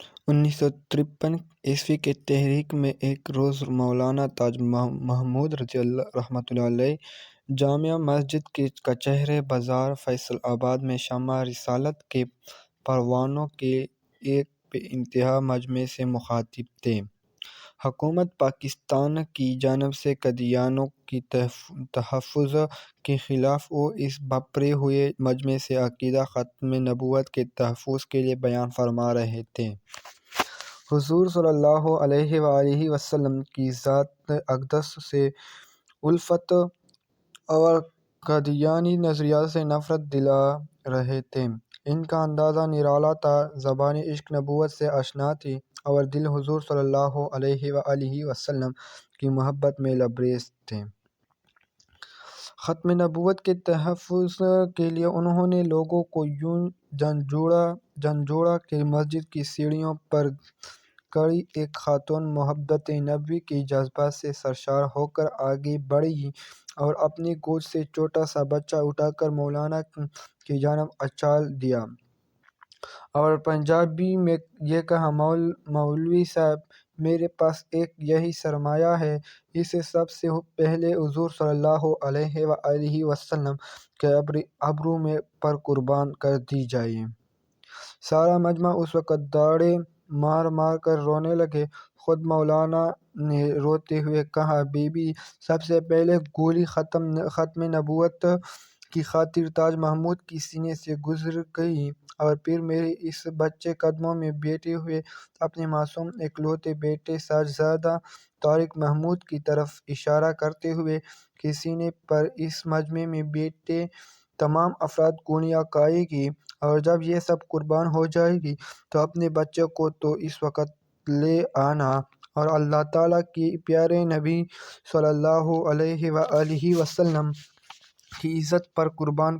1953 کے تحریک میں ایک روز مولانا تاج محمود رضی اللہ رحمۃ اللہ علیہ جامع مسجد کے کچہرے بازار فیصل آباد میں شمع رسالت کے پروانوں کے ایک بے انتہا مجمع سے مخاطب تھے۔ حکومت پاکستان کی جانب سے قادیانیوں کے تحفظ کے خلاف وہ اس بھرے ہوئے مجمع سے عقیدہ ختم نبوت کے تحفظ کے لیے بیان فرما رہے تھے۔ حضور صلی اللہ علیہ وآلہ وسلم کی ذات اقدس سے الفت اور قادیانی نظریات سے نفرت دلا رہے تھے۔ ان کا انداز نرالا تھا، زبان عشق نبوت سے آشنا تھی اور دل حضور صلی اللہ علیہ وآلہ وسلم کی محبت میں لبریز تھے۔ ختم نبوت کے تحفظ کے لیے انہوں نے لوگوں کو یوں جھنجھوڑا کہ مسجد کی سیڑھیوں پر کھڑی ایک خاتون محبت نبی کے جذبات سے سرشار ہو کر آگے بڑھی اور اپنی گود سے چھوٹا سا بچہ اٹھا کر مولانا کی جانب اچھال دیا اور پنجابی میں یہ کہا، مولوی صاحب، میرے پاس ایک یہی سرمایہ ہے، اسے سب سے پہلے حضور صلی اللہ علیہ وآلہ وسلم کے ابرو پر قربان کر دی جائے۔ سارا مجمع اس وقت داڑیں مار مار کر رونے لگے۔ خود مولانا نے روتے ہوئے کہا، بی بی، سب سے پہلے گولی ختم نبوت کی خاطر تاج محمود کے سینے سے گزر گئی اور پھر میرے اس بچے قدموں میں بیٹھے ہوئے اپنے معصوم اکلوتے بیٹے شہزادہ طارق محمود کی طرف اشارہ کرتے ہوئے کہ سینے پر اس مجمع میں بیٹھے تمام افراد گولیاں کھائیں گے اور جب یہ سب قربان ہو جائیں گے تو اپنے بچے کو تو اس وقت لے آنا اور اللہ تعالیٰ کے پیارے نبی صلی اللہ علیہ وآلہ وسلم کی عزت پر قربان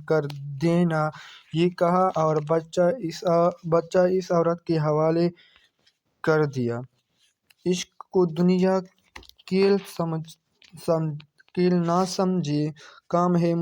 کر دینا، یہ کہا اور بچہ اس عورت کے حوالے کر دیا۔ عشق کو دنیا کیل نہ سمجھے، کام ہے